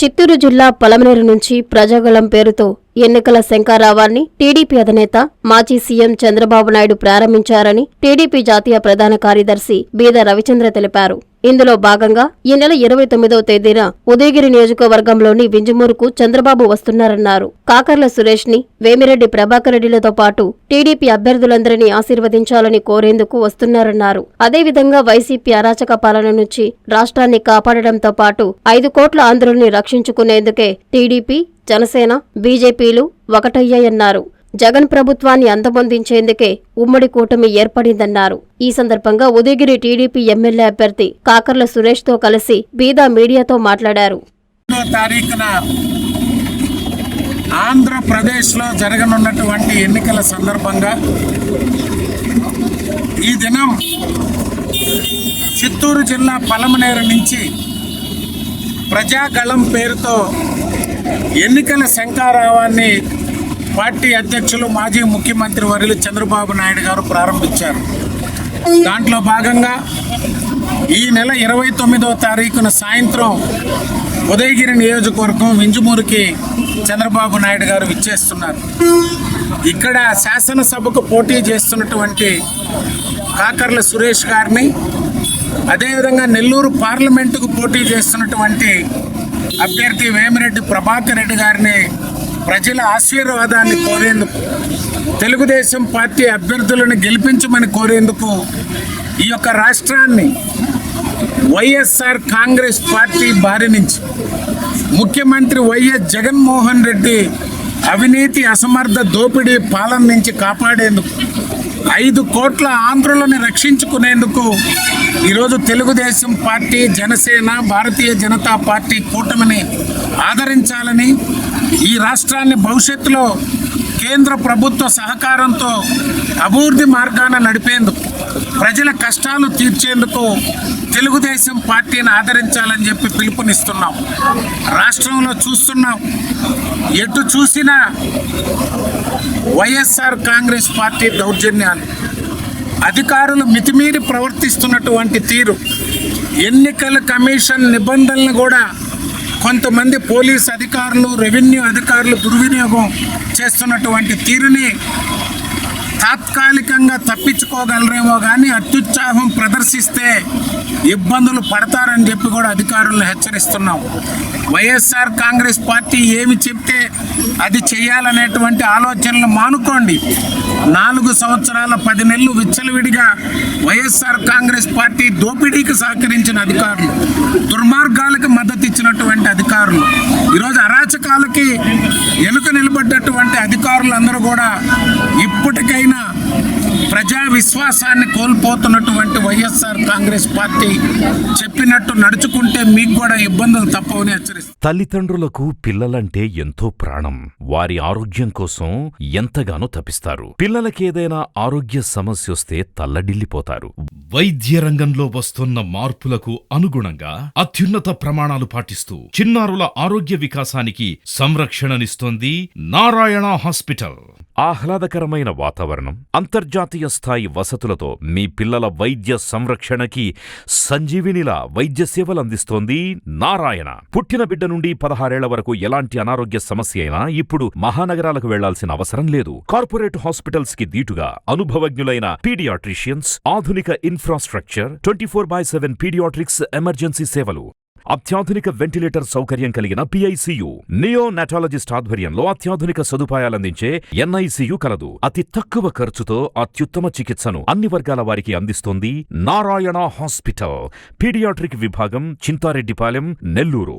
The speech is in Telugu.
చిత్తూరు జిల్లా పలమనేరు నుంచి ప్రజాగళం పేరుతో ఎన్నికల శంఖారావాన్ని టీడీపీ అధినేత మాజీ సీఎం చంద్రబాబు నాయుడు ప్రారంభించారని టీడీపీ జాతీయ ప్రధాన కార్యదర్శి బీద రవిచంద్ర తెలిపారు. ఇందులో భాగంగా ఈ నెల 29వ తేదీన ఉదయగిరి నియోజకవర్గంలోని వింజమూరుకు చంద్రబాబు వస్తున్నారన్నారు. కాకర్ల సురేష్ ని, వేమిరెడ్డి ప్రభాకర్ రెడ్డిలతో పాటు టీడీపీ అభ్యర్థులందరినీ ఆశీర్వదించాలని కోరేందుకు వస్తున్నారన్నారు. అదేవిధంగా వైసీపీ అరాచక పాలన నుంచి రాష్ట్రాన్ని కాపాడడంతో పాటు 5 కోట్ల ఆంధ్రుల్ని రక్షించుకునేందుకే టీడీపీ, జనసేన, బీజేపీలు ఒకటయ్యాయన్నారు. జగన్ ప్రభుత్వాన్ని అంతమొందించేందుకే ఉమ్మడి కూటమి ఏర్పడిందన్నారు. ఈ సందర్భంగా ఉదయగిరి టీడీపీ ఎమ్మెల్యే అభ్యర్థి కాకర్ల సురేష్ తో కలిసి బీదా మీడియాతో మాట్లాడారు. ఆంధ్రప్రదేశ్లో జరగనున్నటువంటి ఎన్నికల సందర్భంగా ఈ దినం చిత్తూరు జిల్లా పలమనేరు నుంచి ప్రజాగళం పేరుతో ఎన్నికల శంఖారావాన్ని పార్టీ అధ్యక్షులు మాజీ ముఖ్యమంత్రి వర్యులు చంద్రబాబు నాయుడు గారు ప్రారంభించారు. దాంట్లో భాగంగా ఈ నెల 29వ తారీఖున సాయంత్రం ఉదయగిరి నియోజకవర్గం వింజమూరుకి చంద్రబాబు నాయుడు గారు విచ్చేస్తున్నారు. ఇక్కడ శాసనసభకు పోటీ చేస్తున్నటువంటి కాకర్ల సురేష్ గారిని, అదేవిధంగా నెల్లూరు పార్లమెంటుకు పోటీ చేస్తున్నటువంటి అభ్యర్థి వేమిరెడ్డి ప్రభాకర్ రెడ్డి గారిని ప్రజల ఆశీర్వాదాన్ని కోరేందుకు, తెలుగుదేశం పార్టీ అభ్యర్థులను గెలిపించమని కోరేందుకు ఈ యొక్క రాష్ట్రాన్ని వైఎస్ఆర్ కాంగ్రెస్ పార్టీ బారి నుంచి ముఖ్యమంత్రి వైఎస్ జగన్మోహన్ రెడ్డి అవినీతి, అసమర్థ దోపిడీ పాలన నుంచి కాపాడేందుకు, 5 కోట్ల ఆంధ్రులను రక్షించుకునేందుకు ఈరోజు తెలుగుదేశం పార్టీ, జనసేన, భారతీయ జనతా పార్టీ కూటమిని ఆదరించాలని, ఈ రాష్ట్రాన్ని భవిష్యత్తులో కేంద్ర ప్రభుత్వ సహకారంతో అభివృద్ధి మార్గాన నడిపేందుకు, ప్రజల కష్టాలు తీర్చేందుకు తెలుగుదేశం పార్టీని ఆదరించాలని చెప్పి పిలుపునిస్తున్నాం. రాష్ట్రంలో చూస్తున్నాం, ఎటు చూసినా వైఎస్ఆర్ కాంగ్రెస్ పార్టీ దౌర్జన్యాలు, అధికారులు మితిమీరి ప్రవర్తిస్తున్నటువంటి తీరు, ఎన్నికల కమిషన్ నిబంధనలను కూడా కొంతమంది పోలీస్ అధికారులు, రెవెన్యూ అధికారులు దుర్వినియోగం చేస్తున్నటువంటి తీరుని తాత్కాలికంగా తప్పించుకోగలరేమో కానీ అత్యుత్సాహం ప్రదర్శిస్తే ఇబ్బందులు పడతారని చెప్పి కూడా అధికారులను హెచ్చరిస్తున్నాం. వైఎస్ఆర్ కాంగ్రెస్ పార్టీ ఏమి చెప్తే అది చేయాలనేటువంటి ఆలోచనలు మానుకోండి. 4 సంవత్సరాల 10 నెలలు విచ్చలవిడిగా వైఎస్ఆర్ కాంగ్రెస్ పార్టీ దోపిడీకి సహకరించిన అధికారులు, దుర్మార్గాలకు మద్దతు ఇచ్చినటువంటి అధికారులు, ఈరోజు అరాచకాలకి వెనుక నిలబడ్డటువంటి అధికారులందరూ కూడా ఇప్పటికైనా ప్రజా విశ్వాసాన్ని కోల్పోతున్నటువంటి వైఎస్ఆర్ కాంగ్రెస్ పార్టీ చెప్పినట్టు నడుచుకుంటే మీకు కూడా ఇబ్బందులు తప్పవని హెచ్చరిస్తారు. తల్లిదండ్రులకు పిల్లలంటే ఎంతో ప్రాణం. వారి ఆరోగ్యం కోసం ఎంతగానో తపిస్తారు. పిల్లలకేదైనా ఆరోగ్య సమస్య వస్తే తల్లడిల్లిపోతారు. వైద్య రంగంలో వస్తున్న మార్పులకు అనుగుణంగా అత్యున్నత ప్రమాణాలు పాటిస్తూ చిన్నారుల ఆరోగ్య వికాసానికి సంరక్షణనిస్తోంది నారాయణ హాస్పిటల్. ఆహ్లాదకరమైన వాతావరణం, అంతర్జాతీయ స్థాయి వసతులతో మీ పిల్లల వైద్య సంరక్షణకి సంజీవినిలా వైద్య సేవలందిస్తోంది నారాయణ. పుట్టిన బిడ్డ నుండి 16 ఏళ్ల వరకు ఎలాంటి అనారోగ్య సమస్య అయినా ఇప్పుడు మహానగరాలకు వెళ్లాల్సిన అవసరం లేదు. కార్పొరేట్ హాస్పిటల్స్ కి దీటుగా అనుభవజ్ఞులైన పీడియాట్రిషియన్స్, ఆధునిక ఇన్ఫ్రాస్ట్రక్చర్, 24/7 పీడియాట్రిక్స్ ఎమర్జెన్సీ సేవలు, అత్యాధునిక వెంటిలేటర్ సౌకర్యం కలిగిన పిఐసియు, నియోనాటాలజిస్ట్ ఆధ్వర్యంలో అత్యాధునిక సదుపాయాలందించే ఎన్ఐసియు కలదు. అతి తక్కువ ఖర్చుతో అత్యుత్తమ చికిత్సను అన్ని వర్గాల వారికి అందిస్తోంది నారాయణ హాస్పిటల్. పీడియాట్రిక్ విభాగం, చింతారెడ్డిపాలెం, నెల్లూరు.